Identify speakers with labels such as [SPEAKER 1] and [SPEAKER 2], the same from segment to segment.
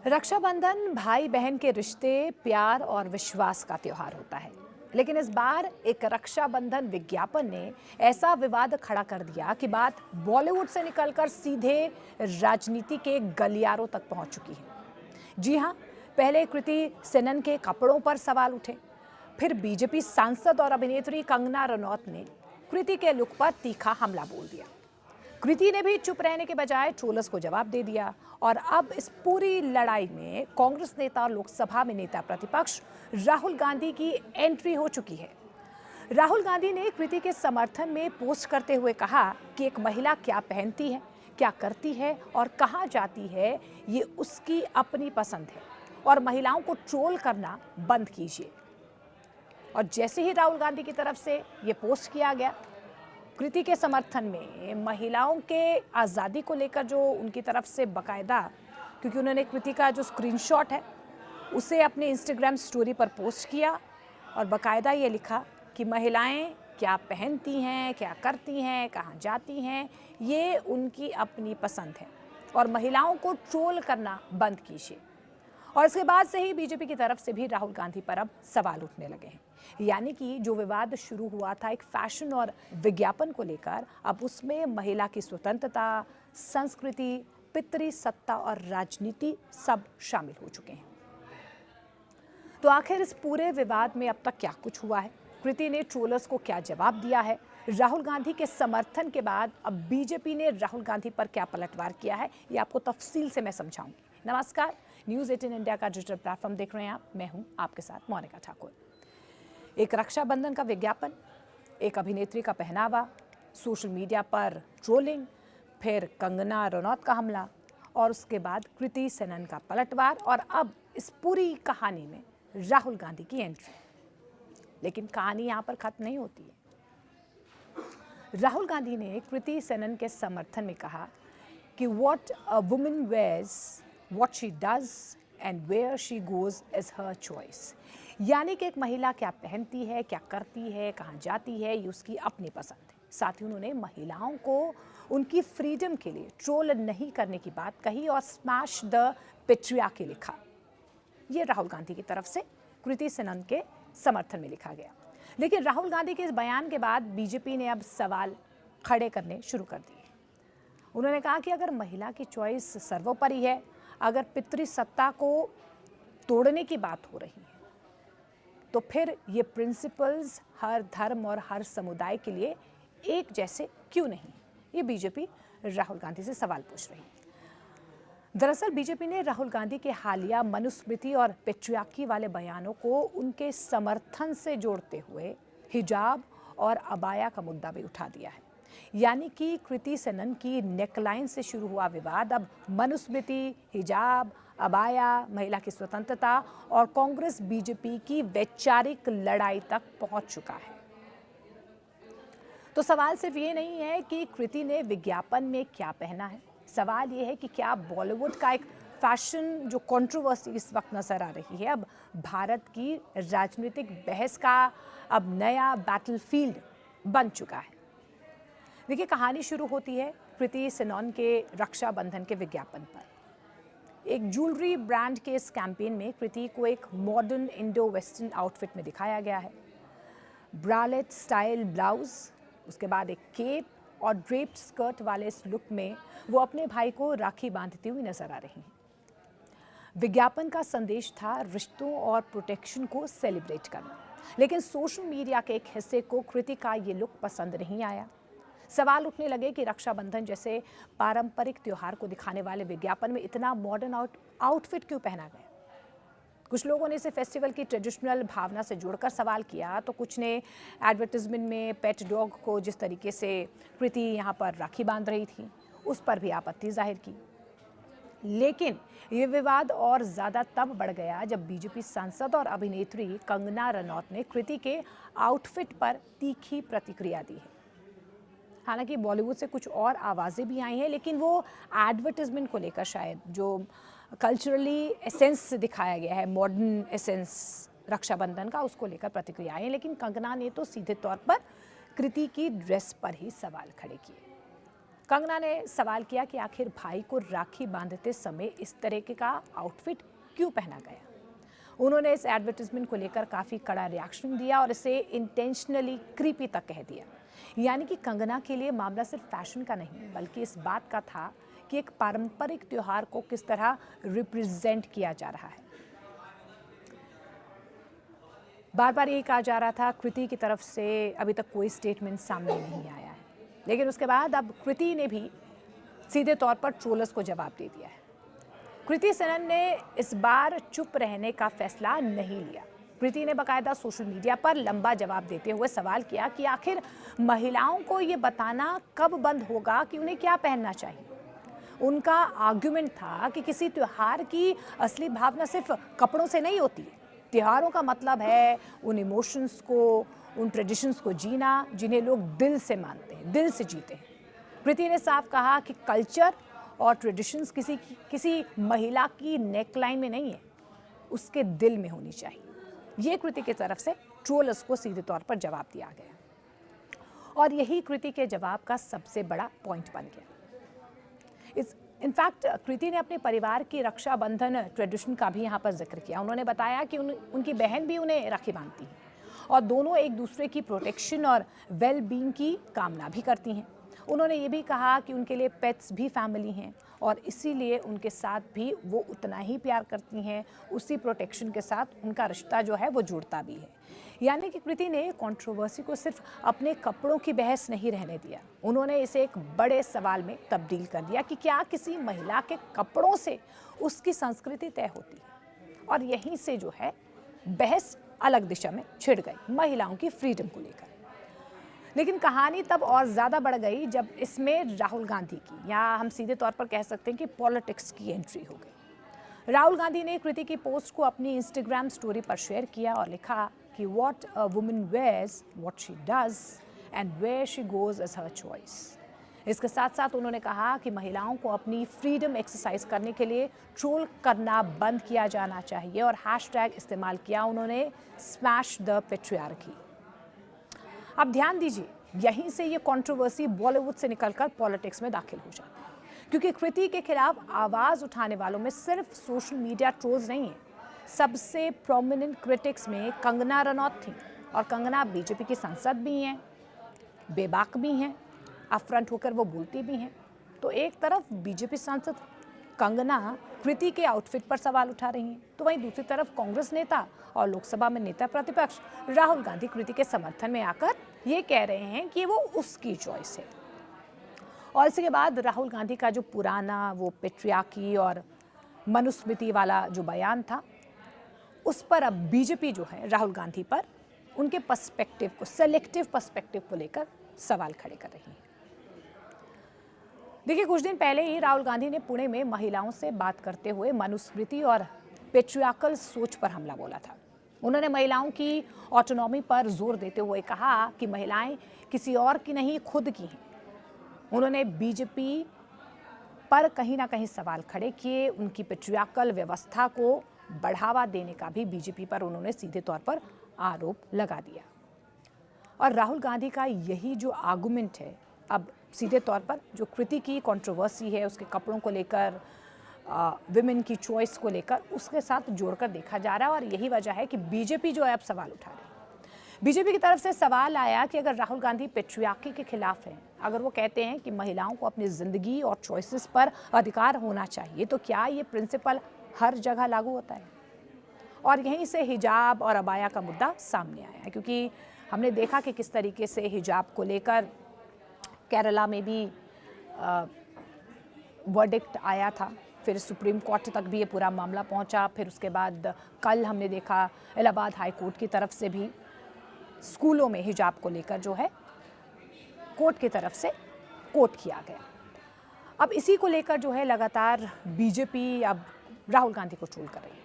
[SPEAKER 1] रक्षाबंधन भाई बहन के रिश्ते, प्यार और विश्वास का त्योहार होता है। लेकिन इस बार एक रक्षाबंधन विज्ञापन ने ऐसा विवाद खड़ा कर दिया कि बात बॉलीवुड से निकलकर सीधे राजनीति के गलियारों तक पहुंच चुकी है। जी हां, पहले कृति सेनन के कपड़ों पर सवाल उठे, फिर बीजेपी सांसद और अभिनेत्री कंगना रनौत ने कृति के लुक पर तीखा हमला बोल दिया। कृति ने भी चुप रहने के बजाय ट्रोलर्स को जवाब दे दिया और अब इस पूरी लड़ाई में कांग्रेस नेता और लोकसभा में नेता प्रतिपक्ष राहुल गांधी की एंट्री हो चुकी है। राहुल गांधी ने कृति के समर्थन में पोस्ट करते हुए कहा कि एक महिला क्या पहनती है, क्या करती है और कहां जाती है, ये उसकी अपनी पसंद है और महिलाओं को ट्रोल करना बंद कीजिए। और जैसे ही राहुल गांधी की तरफ से ये पोस्ट किया गया, कृति के समर्थन में महिलाओं के आज़ादी को लेकर जो उनकी तरफ से बकायदा, क्योंकि उन्होंने कृति का जो स्क्रीनशॉट है उसे अपने इंस्टाग्राम स्टोरी पर पोस्ट किया और बकायदा ये लिखा कि महिलाएं क्या पहनती हैं, क्या करती हैं, कहाँ जाती हैं, ये उनकी अपनी पसंद है और महिलाओं को ट्रोल करना बंद कीजिए। और इसके बाद से ही बीजेपी की तरफ से भी राहुल गांधी पर अब सवाल उठने लगे हैं। यानी कि जो विवाद शुरू हुआ था एक फैशन और विज्ञापन को लेकर, अब उसमें महिला की स्वतंत्रता, संस्कृति, पितृसत्ता और राजनीति सब शामिल हो चुके हैं। तो आखिर इस पूरे विवाद में अब तक क्या कुछ हुआ है? कृति ने ट्रोलर्स को क्या जवाब दिया है? राहुल गांधी के समर्थन के बाद अब बीजेपी ने राहुल गांधी पर क्या पलटवार किया है, ये आपको तफसील से मैं समझाऊंगी। नमस्कार, न्यूज़ 18 इंडिया का डिजिटल प्लेटफॉर्म देख रहे हैं आप। मैं हूं आपके साथ मोनिका ठाकुर। एक रक्षाबंधन का विज्ञापन, एक अभिनेत्री का पहनावा, सोशल मीडिया पर ट्रोलिंग, फिर कंगना रनौत का हमला और उसके बाद कृति सेनन का पलटवार और अब इस पूरी कहानी में राहुल गांधी की एंट्री। लेकिन कहानी यहाँ पर खत्म नहीं होती है। राहुल गांधी ने कृति सेनन के समर्थन में कहा कि what a woman wears, what she does and where she goes is her choice। यानी कि एक महिला क्या पहनती है, क्या करती है, कहाँ जाती है, ये उसकी अपनी पसंद है। साथ ही उन्होंने महिलाओं को उनकी फ्रीडम के लिए ट्रोल नहीं करने की बात कही और स्मैश द पेट्रियार्की लिखा। ये राहुल गांधी की तरफ से कृति सेनन के समर्थन में लिखा गया। लेकिन राहुल गांधी के इस बयान के बाद बीजेपी ने अब सवाल खड़े करने शुरू कर दिए। उन्होंने कहा कि अगर महिला की चॉइस सर्वोपरि है, अगर पितृसत्ता को तोड़ने की बात हो रही है, तो फिर ये प्रिंसिपल्स हर धर्म और हर समुदाय के लिए एक जैसे क्यों नहीं? ये बीजेपी राहुल गांधी से सवाल पूछ रही है। दरअसल बीजेपी ने राहुल गांधी के हालिया मनुस्मृति और पेट्रियार्की वाले बयानों को उनके समर्थन से जोड़ते हुए हिजाब और अबाया का मुद्दा भी उठा दिया है। यानी कि कृति सेनन की नेकलाइन से शुरू हुआ विवाद अब मनुस्मृति, हिजाब, अबाया, महिला की स्वतंत्रता और कांग्रेस बीजेपी की वैचारिक लड़ाई तक पहुंच चुका है। तो सवाल सिर्फ ये नहीं है कि कृति ने विज्ञापन में क्या पहना है, सवाल ये है कि क्या बॉलीवुड का एक फैशन जो कंट्रोवर्सी इस वक्त नजर आ रही है, अब भारत की राजनीतिक बहस का अब नया बैटलफील्ड बन चुका है। देखिए, कहानी शुरू होती है कृति सेनन के रक्षाबंधन के विज्ञापन पर। एक ज्वेलरी ब्रांड के इस कैंपेन में कृति को एक मॉडर्न इंडो वेस्टर्न आउटफिट में दिखाया गया है। ब्रालेट स्टाइल ब्लाउज, उसके बाद एक केप और ड्रेप्ड स्कर्ट वाले इस लुक में वो अपने भाई को राखी बांधती हुई नजर आ रही हैं। विज्ञापन का संदेश था रिश्तों और प्रोटेक्शन को सेलिब्रेट करना। लेकिन सोशल मीडिया के एक हिस्से को कृति का ये लुक पसंद नहीं आया। सवाल उठने लगे कि रक्षाबंधन जैसे पारंपरिक त्योहार को दिखाने वाले विज्ञापन में इतना मॉडर्न आउटफिट क्यों पहना गया। कुछ लोगों ने इसे फेस्टिवल की ट्रेडिशनल भावना से जोड़कर सवाल किया, तो कुछ ने एडवर्टाइजमेंट में पेट डॉग को जिस तरीके से कृति यहाँ पर राखी बांध रही थी उस पर भी आपत्ति जाहिर की। लेकिन ये विवाद और ज़्यादा तब बढ़ गया जब बीजेपी सांसद और अभिनेत्री कंगना रनौत ने कृति के आउटफिट पर तीखी प्रतिक्रिया दी है। हालांकि बॉलीवुड से कुछ और आवाज़ें भी आई हैं, लेकिन वो एडवर्टाइजमेंट को लेकर शायद जो कल्चरली एसेंस दिखाया गया है, मॉडर्न एसेंस रक्षाबंधन का, उसको लेकर प्रतिक्रिया आई है। लेकिन कंगना ने तो सीधे तौर पर कृति की ड्रेस पर ही सवाल खड़े किए। कंगना ने सवाल किया कि आखिर भाई को राखी बांधते समय इस तरह का आउटफिट क्यों पहना गया। उन्होंने इस एडवर्टाइजमेंट को लेकर काफ़ी कड़ा रिएक्शन दिया और इसे इंटेंशनली क्रीपी तक कह दिया। यानी कि कंगना के लिए मामला सिर्फ फैशन का नहीं बल्कि इस बात का था कि एक पारंपरिक त्योहार को किस तरह रिप्रेजेंट किया जा रहा है। बार बार यही कहा जा रहा था कृति की तरफ से अभी तक कोई स्टेटमेंट सामने नहीं आया है, लेकिन उसके बाद अब कृति ने भी सीधे तौर पर ट्रोलर्स को जवाब दे दिया है। कृति सेनन ने इस बार चुप रहने का फैसला नहीं लिया। कृति ने बाकायदा सोशल मीडिया पर लंबा जवाब देते हुए सवाल किया कि आखिर महिलाओं को ये बताना कब बंद होगा कि उन्हें क्या पहनना चाहिए। उनका आर्गुमेंट था कि किसी त्योहार की असली भावना सिर्फ कपड़ों से नहीं होती है। त्योहारों का मतलब है उन इमोशंस को, उन ट्रेडिशंस को जीना जिन्हें लोग दिल से मानते हैं, दिल से जीते हैं। कृति ने साफ कहा कि कल्चर और ट्रेडिशंस किसी महिला की नेकलाइन में नहीं है, उसके दिल में होनी चाहिए। ये कृति की तरफ से ट्रोलर्स को सीधे तौर पर जवाब दिया गया और यही कृति के जवाब का सबसे बड़ा पॉइंट बन गया। इनफैक्ट कृति ने अपने परिवार की रक्षाबंधन ट्रेडिशन का भी यहाँ पर जिक्र किया। उन्होंने बताया कि उनकी बहन भी उन्हें राखी बांधती है और दोनों एक दूसरे की प्रोटेक्शन और वेल बीइंग की कामना भी करती हैं। उन्होंने ये भी कहा कि उनके लिए पेट्स भी फैमिली हैं और इसीलिए उनके साथ भी वो उतना ही प्यार करती हैं, उसी प्रोटेक्शन के साथ उनका रिश्ता जो है वो जुड़ता भी है। यानी कि कृति ने कंट्रोवर्सी को सिर्फ अपने कपड़ों की बहस नहीं रहने दिया, उन्होंने इसे एक बड़े सवाल में तब्दील कर दिया कि क्या किसी महिला के कपड़ों से उसकी संस्कृति तय होती है। और यहीं से जो है बहस अलग दिशा में छिड़ गई, महिलाओं की फ्रीडम को लेकर। लेकिन कहानी तब और ज़्यादा बढ़ गई जब इसमें राहुल गांधी की, या हम सीधे तौर पर कह सकते हैं कि पॉलिटिक्स की एंट्री हो गई। राहुल गांधी ने कृति की पोस्ट को अपनी इंस्टाग्राम स्टोरी पर शेयर किया और लिखा कि what a woman wears, what she does and where she goes is her choice. इसके साथ साथ उन्होंने कहा कि महिलाओं को अपनी फ्रीडम एक्सरसाइज करने के लिए ट्रोल करना बंद किया जाना चाहिए और हैशटैग इस्तेमाल किया उन्होंने स्मैश द पेट्रियार्की। अब ध्यान दीजिए, यहीं से ये कंट्रोवर्सी बॉलीवुड से निकलकर पॉलिटिक्स में दाखिल हो जाती है, क्योंकि कृति के खिलाफ आवाज उठाने वालों में सिर्फ सोशल मीडिया ट्रोल्स नहीं है। सबसे प्रोमिनेंट क्रिटिक्स में कंगना रनौत थी और कंगना बीजेपी की सांसद भी हैं, बेबाक भी हैं, अपफ्रंट होकर वो बोलती भी हैं। तो एक तरफ बीजेपी सांसद कंगना कृति के आउटफिट पर सवाल उठा रही हैं, तो वहीं दूसरी तरफ कांग्रेस नेता और लोकसभा में नेता प्रतिपक्ष राहुल गांधी कृति के समर्थन में आकर ये कह रहे हैं कि वो उसकी चॉइस है। और इसके बाद राहुल गांधी का जो पुराना वो पेट्रियार्की और मनुस्मृति वाला जो बयान था, उस पर अब बीजेपी जो है राहुल गांधी पर उनके पर्सपेक्टिव को, सेलेक्टिव पर्सपेक्टिव को लेकर सवाल खड़े कर रही है। देखिए, कुछ दिन पहले ही राहुल गांधी ने पुणे में महिलाओं से बात करते हुए मनुस्मृति और पेट्रियार्कल सोच पर हमला बोला था। उन्होंने महिलाओं की ऑटोनॉमी पर जोर देते हुए कहा कि महिलाएं किसी और की नहीं, खुद की हैं। उन्होंने बीजेपी पर कहीं ना कहीं सवाल खड़े किए, उनकी पेट्रियार्कल व्यवस्था को बढ़ावा देने का भी बीजेपी पर उन्होंने सीधे तौर पर आरोप लगा दिया। और राहुल गांधी का यही जो आर्गुमेंट है, अब सीधे तौर पर जो कृति की कंट्रोवर्सी है उसके कपड़ों को लेकर, विमेन की चॉइस को लेकर, उसके साथ जोड़कर देखा जा रहा है। और यही वजह है कि बीजेपी जो है अब सवाल उठा रही है। बीजेपी की तरफ से सवाल आया कि अगर राहुल गांधी पेट्रियार्की के खिलाफ हैं, अगर वो कहते हैं कि महिलाओं को अपनी ज़िंदगी और चॉइसेस पर अधिकार होना चाहिए, तो क्या ये प्रिंसिपल हर जगह लागू होता है? और यहीं से हिजाब और अबाया का मुद्दा सामने आया है, क्योंकि हमने देखा कि किस तरीके से हिजाब को लेकर केरला में भी वर्डिक्ट आया था, फिर सुप्रीम कोर्ट तक भी ये पूरा मामला पहुंचा। फिर उसके बाद कल हमने देखा इलाहाबाद हाई कोर्ट की तरफ से भी स्कूलों में हिजाब को लेकर जो है कोर्ट की तरफ से कोर्ट किया गया। अब इसी को लेकर जो है लगातार बीजेपी अब राहुल गांधी को ट्रोल कर रही है।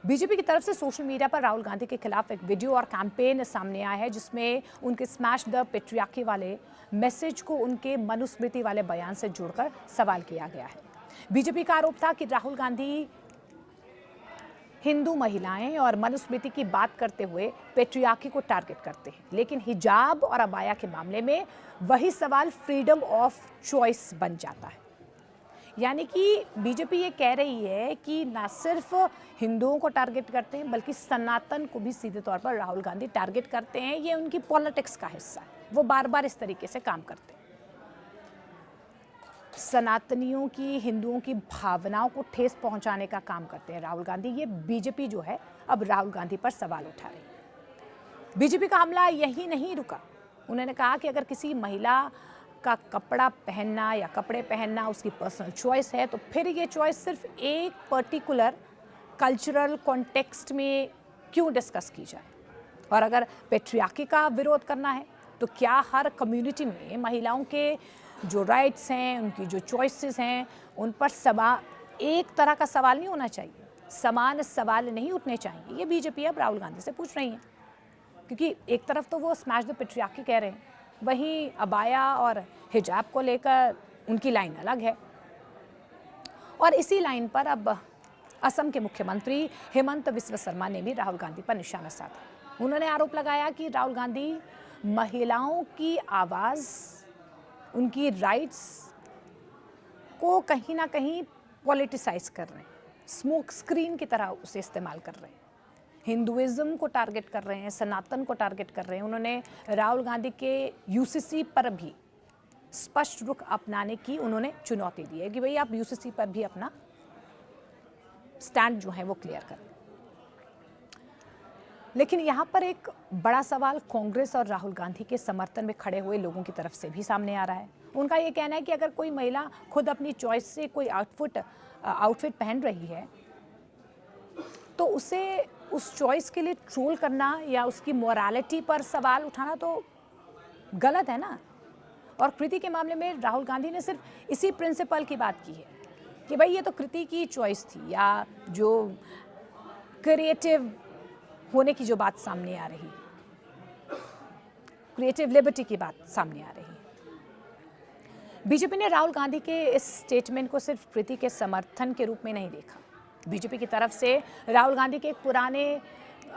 [SPEAKER 1] बीजेपी की तरफ से सोशल मीडिया पर राहुल गांधी के खिलाफ एक वीडियो और कैंपेन सामने आया है, जिसमें उनके स्मैश द पेट्रियार्की वाले मैसेज को उनके मनुस्मृति वाले बयान से जोड़कर सवाल किया गया है। बीजेपी का आरोप था कि राहुल गांधी हिंदू महिलाएं और मनुस्मृति की बात करते हुए पेट्रियार्की को टारगेट करते हैं, लेकिन हिजाब और अबाया के मामले में वही सवाल फ्रीडम ऑफ चॉइस बन जाता है। यानी कि बीजेपी ये कह रही है कि ना सिर्फ हिंदुओं को टारगेट करते हैं बल्कि सनातन को भी सीधे तौर पर राहुल गांधी टारगेट करते हैं। ये उनकी पॉलिटिक्स का हिस्सा है, वो बार बार इस तरीके से काम करते हैं। सनातनियों की, हिंदुओं की भावनाओं को ठेस पहुंचाने का काम करते हैं राहुल गांधी। ये बीजेपी जो है अब राहुल गांधी पर सवाल उठा रही है। बीजेपी का हमला यही नहीं रुका। उन्होंने कहा कि अगर किसी महिला का कपड़ा पहनना या कपड़े पहनना उसकी पर्सनल चॉइस है तो फिर ये चॉइस सिर्फ एक पर्टिकुलर कल्चरल कॉन्टेक्स्ट में क्यों डिस्कस की जाए। और अगर पेट्रियार्की का विरोध करना है तो क्या हर कम्युनिटी में महिलाओं के जो राइट्स हैं, उनकी जो चॉइसेस हैं, उन पर एक तरह का सवाल नहीं होना चाहिए, समान सवाल नहीं उठने चाहिए। ये बीजेपी अब राहुल गांधी से पूछ रही है, क्योंकि एक तरफ तो वो स्मैश द पेट्रियार्की कह रहे हैं, वहीं अबाया और हिजाब को लेकर उनकी लाइन अलग है। और इसी लाइन पर अब असम के मुख्यमंत्री हेमंत बिस्वा शर्मा ने भी राहुल गांधी पर निशाना साधा। उन्होंने आरोप लगाया कि राहुल गांधी महिलाओं की आवाज़, उनकी राइट्स को कहीं ना कहीं पॉलिटिसाइज कर रहे हैं, स्मोक स्क्रीन की तरह उसे इस्तेमाल कर रहे हैं, हिंदुइज्म को टारगेट कर रहे हैं, सनातन को टारगेट कर रहे हैं। उन्होंने राहुल गांधी के यूसीसी पर भी स्पष्ट रुख अपनाने की उन्होंने चुनौती दी है कि भाई आप यूसीसी पर भी अपना स्टैंड जो है वो क्लियर करें। लेकिन यहाँ पर एक बड़ा सवाल कांग्रेस और राहुल गांधी के समर्थन में खड़े हुए लोगों की तरफ से भी सामने आ रहा है। उनका ये कहना है कि अगर कोई महिला खुद अपनी चॉइस से कोई आउटफिट पहन रही है तो उसे उस चॉइस के लिए ट्रोल करना या उसकी मोरालिटी पर सवाल उठाना तो गलत है ना। और कृति के मामले में राहुल गांधी ने सिर्फ इसी प्रिंसिपल की बात की है कि भाई ये तो कृति की चॉइस थी, या जो क्रिएटिव होने की जो बात सामने आ रही, क्रिएटिव लिबर्टी की बात सामने आ रही। बीजेपी ने राहुल गांधी के इस स्टेटमेंट को सिर्फ कृति के समर्थन के रूप में नहीं देखा। बीजेपी की तरफ से राहुल गांधी के पुराने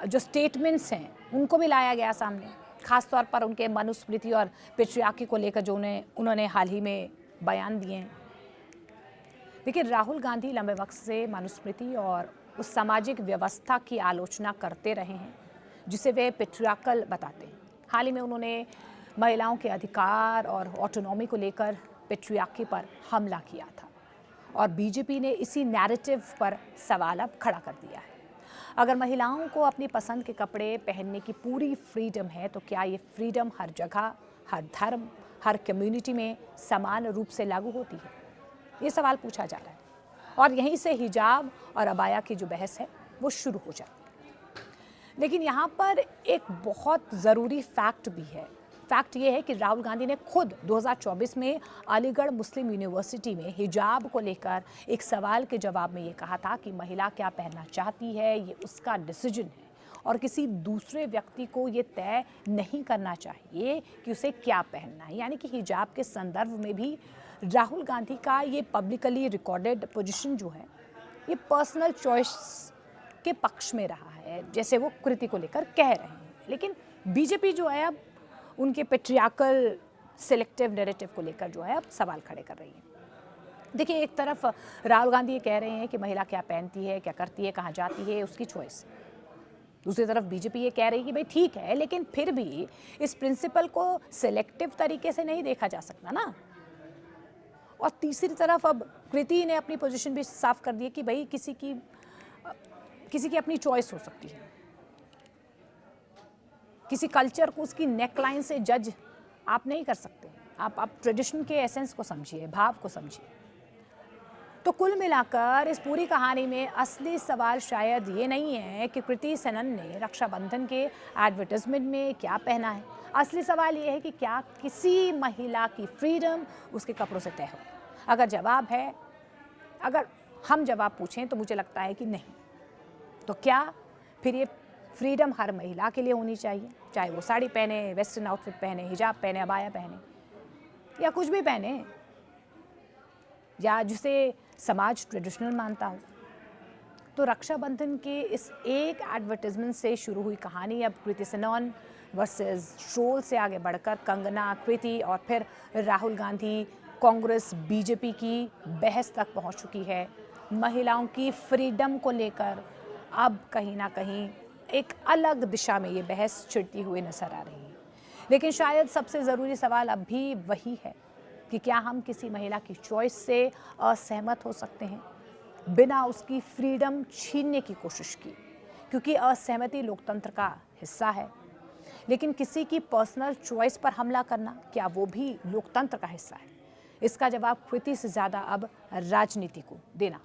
[SPEAKER 1] जो स्टेटमेंट्स हैं उनको भी लाया गया सामने, खासतौर पर उनके मनुस्मृति और पेट्रियार्की को लेकर जो उन्होंने हाल ही में बयान दिए हैं। देखिए, राहुल गांधी लंबे वक्त से मनुस्मृति और उस सामाजिक व्यवस्था की आलोचना करते रहे हैं जिसे वे पेट्रियार्कल बताते हैं। हाल ही में उन्होंने महिलाओं के अधिकार और ऑटोनॉमी को लेकर पेट्रियार्की पर हमला किया था और बीजेपी ने इसी नैरेटिव पर सवाल अब खड़ा कर दिया है। अगर महिलाओं को अपनी पसंद के कपड़े पहनने की पूरी फ्रीडम है तो क्या ये फ्रीडम हर जगह, हर धर्म, हर कम्युनिटी में समान रूप से लागू होती है? ये सवाल पूछा जा रहा है और यहीं से हिजाब और अबाया की जो बहस है वो शुरू हो जाती है। लेकिन यहाँ पर एक बहुत ज़रूरी फैक्ट भी है। फैक्ट ये है कि राहुल गांधी ने खुद 2024 में अलीगढ़ मुस्लिम यूनिवर्सिटी में हिजाब को लेकर एक सवाल के जवाब में ये कहा था कि महिला क्या पहनना चाहती है ये उसका डिसीजन है और किसी दूसरे व्यक्ति को ये तय नहीं करना चाहिए कि उसे क्या पहनना है। यानी कि हिजाब के संदर्भ में भी राहुल गांधी का ये पब्लिकली रिकॉर्डेड पोजीशन जो है ये पर्सनल चॉइस के पक्ष में रहा है, जैसे वो कृति को लेकर कह रहे हैं। लेकिन बीजेपी जो है अब उनके पेट्रियार्कल सिलेक्टिव नैरेटिव को लेकर जो है अब सवाल खड़े कर रही है। देखिए, एक तरफ राहुल गांधी ये कह रहे हैं कि महिला क्या पहनती है, क्या करती है, कहाँ जाती है, उसकी चॉइस है। दूसरी तरफ बीजेपी ये कह रही है कि भाई ठीक है, लेकिन फिर भी इस प्रिंसिपल को सिलेक्टिव तरीके से नहीं देखा जा सकता ना। और तीसरी तरफ अब कृति ने अपनी पोजीशन भी साफ कर दी है कि भाई किसी की अपनी चॉइस हो सकती है। किसी कल्चर को उसकी नेकलाइन से जज आप नहीं कर सकते। आप ट्रेडिशन के एसेंस को समझिए, भाव को समझिए। तो कुल मिलाकर इस पूरी कहानी में असली सवाल शायद ये नहीं है कि कृति सेनन ने रक्षाबंधन के एडवर्टाइजमेंट में क्या पहना है। असली सवाल ये है कि क्या किसी महिला की फ्रीडम उसके कपड़ों से तय हो। अगर हम जवाब पूछें तो मुझे लगता है कि नहीं। तो क्या फिर ये फ्रीडम हर महिला के लिए होनी चाहिए, चाहे वो साड़ी पहने, वेस्टर्न आउटफिट पहने, हिजाब पहने, अबाया पहने या कुछ भी पहने, या जिसे समाज ट्रेडिशनल मानता हो। तो रक्षाबंधन के इस एक एडवर्टाइजमेंट से शुरू हुई कहानी अब कृति सेनन वर्सेस ट्रोल से आगे बढ़कर कंगना, कृति और फिर राहुल गांधी, कांग्रेस, बीजेपी की बहस तक पहुंच चुकी है। महिलाओं की फ्रीडम को लेकर अब कहीं ना कहीं एक अलग दिशा में ये बहस छिड़ती हुई नजर आ रही है। लेकिन शायद सबसे ज़रूरी सवाल अब भी वही है कि क्या हम किसी महिला की चॉइस से असहमत हो सकते हैं बिना उसकी फ्रीडम छीनने की कोशिश की, क्योंकि असहमति लोकतंत्र का हिस्सा है। लेकिन किसी की पर्सनल चॉइस पर हमला करना, क्या वो भी लोकतंत्र का हिस्सा है? इसका जवाब कृति से ज़्यादा अब राजनीति को देना